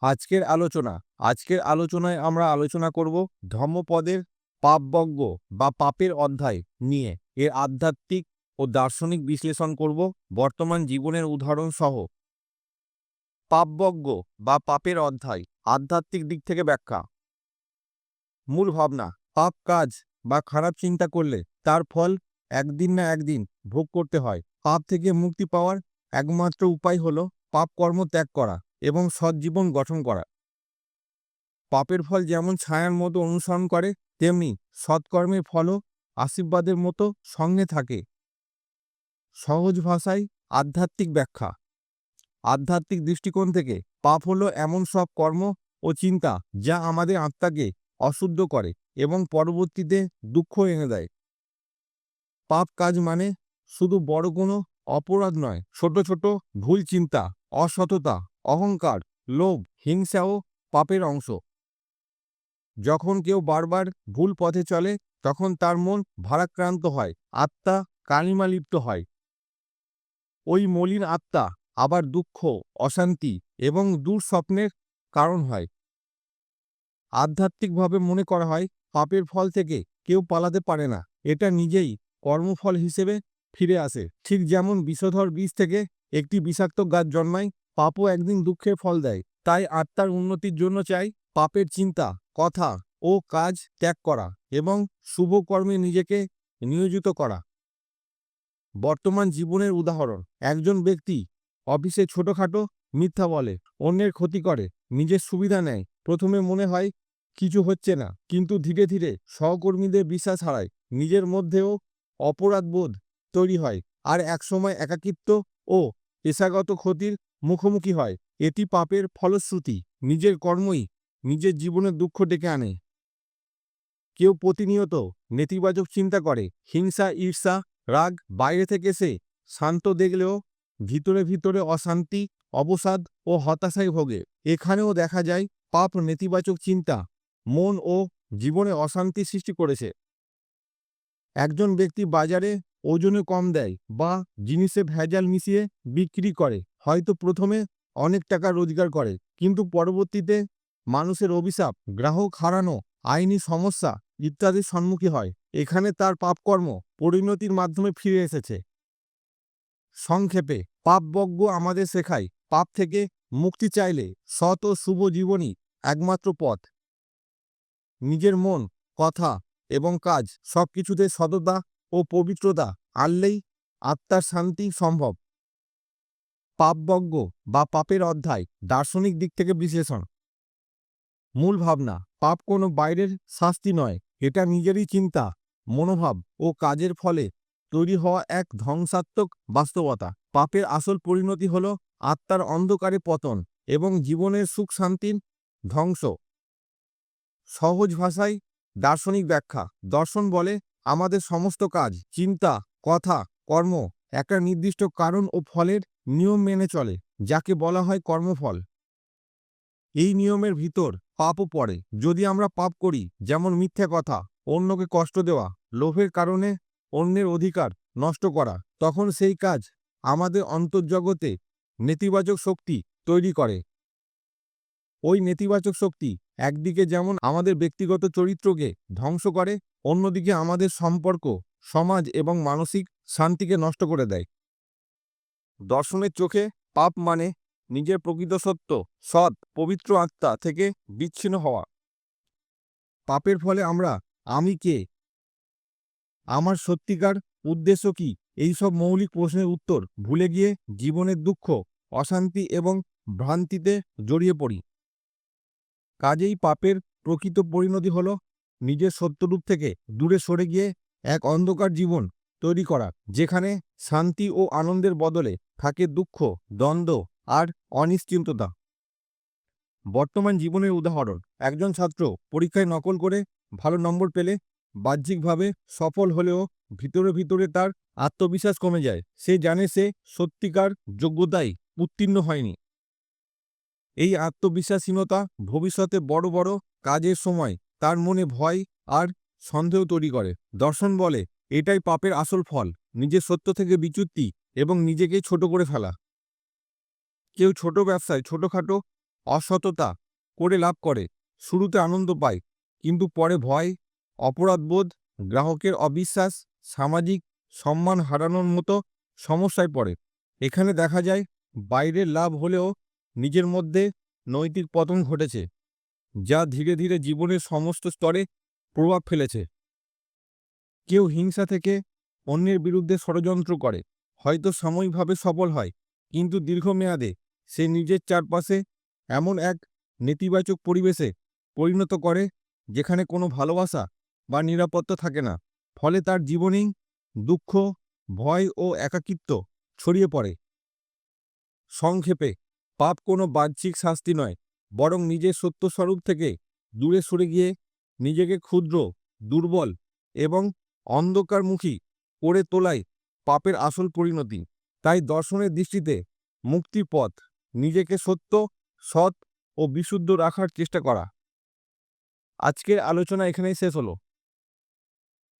আজকের আলোচনায় আমরা আলোচনা করব ধম্মপদের পাপযজ্ঞ বা পাপের অধ্যায় নিয়ে। এর আধ্যাত্মিক ও দার্শনিক বিশ্লেষণ করব বর্তমান জীবনের উদাহরণ সহ। পাপযজ্ঞ বা পাপের অধ্যায়, আধ্যাত্মিক দিক থেকে ব্যাখ্যা। মূল ভাবনা: পাপ কাজ বা খারাপ চিন্তা করলে তার ফল একদিন না একদিন ভোগ করতে হয়। পাপ থেকে মুক্তি পাওয়ার একমাত্র উপায় হলো পাপ কর্ম ত্যাগ করা এবং সৎ জীবন গঠন করা। পাপের ফল যেমন ছায়ার মতো অনুসরণ করে, তেমনি সৎকর্মের ফলও আশীর্বাদের মতো সঙ্গে থাকে। সহজ ভাষায় আধ্যাত্মিক ব্যাখ্যা। আধ্যাত্মিক দৃষ্টিকোণ থেকে পাপ হলো এমন সব কর্ম ও চিন্তা যা আমাদের আত্মাকে অশুদ্ধ করে এবং পরবর্তীতে দুঃখ এনে দেয়। পাপ কাজ মানে শুধু বড় কোনো অপরাধ নয়, ছোট ছোট ভুল চিন্তা, অসততা, অহংকার, লোভ, হিংসাও পাপের অংশ। যখন কেউ বারবার ভুল পথে চলে, তখন তার মন ভারাক্রান্ত হয়, আত্মা কালিমালিপ্ত হয়। ওই মলিন আত্মা আবার দুঃখ, অশান্তি এবং দুঃস্বপ্নের কারণ হয়। আধ্যাত্মিকভাবে মনে করা হয় পাপের ফল থেকে কেউ পালাতে পারে না, এটা নিজেই কর্মফল হিসেবে ফিরে আসে। ঠিক যেমন বিষধর বীজ থেকে একটি বিষাক্ত গাছ জন্মায়, পাপও একদিন দুঃখের ফল দেয়। তাই আত্মার উন্নতির জন্য চাই পাপের চিন্তা, কথা ও কাজ ত্যাগ করা এবং শুভ কর্মে নিজেকে নিয়োজিত করা। বর্তমান জীবনের উদাহরণ: একজন ব্যক্তি অফিসে ছোটখাটো মিথ্যা বলে, অন্যের ক্ষতি করে, নিজের সুবিধা নেয়। প্রথমে মনে হয় কিছু হচ্ছে না, কিন্তু ধীরে ধীরে সহকর্মীদের বিশ্বাস হারায়, নিজের মধ্যেও অপরাধবোধ তৈরি হয়, আর একসময় একাকিত্ব ও পেশাগত ক্ষতির মুখোমুখি হয়। এটি পাপের ফলশ্রুতি। নিজের কর্মই নিজের জীবনে দুঃখ ডেকে আনে। কেউ প্রতিনিয়ত নেতিবাচক চিন্তা করে, হিংসা, ঈর্ষা, রাগ। বাইরে থেকে সে শান্ত দেখলেও ভিতরে ভিতরে অশান্তি, অবসাদ ও হতাশায় ভোগে। এখানেও দেখা যায় পাপ নেতিবাচক চিন্তা মন ও জীবনে অশান্তি সৃষ্টি করেছে। একজন ব্যক্তি বাজারে ওজনে কম দেয় বা জিনিসে ভেজাল মিশিয়ে বিক্রি করে, হয়তো প্রথমে অনেক টাকা রোজগার করে, কিন্তু পরবর্তীতে মানুষের অভিশাপ, গ্রাহক হারানো, আইনি সমস্যা ইত্যাদির সম্মুখীন হয়। এখানে তার পাপকর্ম পরিণতির মাধ্যমে ফিরে এসেছে। সংক্ষেপে, পাপযজ্ঞ আমাদের শেখায় পাপ থেকে মুক্তি চাইলে সৎ ও শুভ জীবনই একমাত্র পথ। নিজের মন, কথা এবং কাজ সবকিছুতে সততা ও পবিত্রতা আনলেই আত্মার শান্তি সম্ভব। পাপযজ্ঞ বা পাপের অধ্যায়, দার্শনিক দিক থেকে বিশ্লেষণ। মূল ভাবনা: পাপ কোনো বাইরের শাস্তি নয়, এটা নিজেরই চিন্তা, মনোভাব ও কাজের ফলে তৈরি হওয়া এক ধ্বংসাত্মক বাস্তবতা। পাপের আসল পরিণতি হল আত্মার অন্ধকারে পতন এবং জীবনের সুখ শান্তির ধ্বংস। সহজ ভাষায় দার্শনিক ব্যাখ্যা। দর্শন বলে আমাদের সমস্ত কাজ, চিন্তা, কথা, কর্ম একটা নির্দিষ্ট কারণ ও ফলের নিয়ম মেনে চলে, যাকে বলা হয় কর্মফল। এই নিয়মের ভিতর পাপও পড়ে। যদি আমরা পাপ করি, যেমন মিথ্যে কথা, অন্যকে কষ্ট দেওয়া, লোভের কারণে অন্যের অধিকার নষ্ট করা, তখন সেই কাজ আমাদের অন্তর্জগতে নেতিবাচক শক্তি তৈরি করে। ওই নেতিবাচক শক্তি একদিকে যেমন আমাদের ব্যক্তিগত চরিত্রকে ধ্বংস করে, অন্যদিকে আমাদের সম্পর্ক, সমাজ এবং মানসিক শান্তিকে নষ্ট করে দেয়। দর্শনের চোখে পাপ মানে নিজের প্রকৃত সত্য, সৎ পবিত্র আত্মা থেকে বিচ্ছিন্ন হওয়া। পাপের ফলে আমরা আমি কে, আমার সত্যিকার উদ্দেশ্য কি, এইসব মৌলিক প্রশ্নের উত্তর ভুলে গিয়ে জীবনের দুঃখ, অশান্তি এবং ভ্রান্তিতে জড়িয়ে পড়ি। কাজেই পাপের প্রকৃত পরিণতি হলো নিজের সত্যরূপ থেকে দূরে সরে গিয়ে এক অন্ধকার জীবন তৈরি করা, যেখানে শান্তি ও আনন্দের বদলে থাকে দুঃখ, দ্বন্দ্ব আর অনিশ্চিততা। বর্তমান জীবনের উদাহরণ: একজন ছাত্র পরীক্ষায় নকল করে ভালো নম্বর পেলে বাহ্যিকভাবে সফল হলেও ভিতরে ভিতরে তার আত্মবিশ্বাস কমে যায়। সে জানে সে সত্যিকার যোগ্যতায় উত্তীর্ণ হয়নি। এই আত্মবিশ্বাসহীনতা ভবিষ্যতে বড় বড় কাজের সময় তার মনে ভয় আর সন্দেহ তৈরি করে। দর্শন বলে এটাই পাপের আসল ফল, নিজের সত্য থেকে বিচ্যুতি এবং নিজেকে ছোট করে ফেলা। কেউ ছোট ব্যবসায় ছোটখাটো অসততা করে লাভ করে। শুরুতে আনন্দ পায়, কিন্তু পরে ভয়, অপরাধবোধ, গ্রাহকের অবিশ্বাস, সামাজিক সম্মান হারানোর মতো সমস্যায় পড়ে। এখানে দেখা যায় বাইরের লাভ হলেও নিজের মধ্যে নৈতিক পতন ঘটেছে, যা ধীরে ধীরে জীবনের সমস্ত স্তরে প্রভাব ফেলেছে। কেউ হিংসা থেকে অন্যের বিরুদ্ধে ষড়যন্ত্র করে, হয়তো সাময়িকভাবে সফল হয়, কিন্তু দীর্ঘমেয়াদে সে নিজের চারপাশে এমন এক নেতিবাচক পরিবেশে পরিণত করে যেখানে কোনো ভালোবাসা বা নিরাপত্তা থাকে না। ফলে তার জীবনেই দুঃখ, ভয় ও একাকিত্ব ছড়িয়ে পড়ে। সংক্ষেপে, পাপ কোনো বাহ্যিক শাস্তি নয়, বরং নিজের সত্য স্বরূপ থেকে দূরে সরে গিয়ে নিজেকে ক্ষুদ্র, দুর্বল এবং অন্ধকারমুখী করে তোলাই পাপের আসল পরিণতি। তাই দর্শনের দৃষ্টিতে মুক্তির পথ নিজেকে সত্য, সৎ ও বিশুদ্ধ রাখার চেষ্টা করা। আজকের আলোচনা এখানেই শেষ হলো।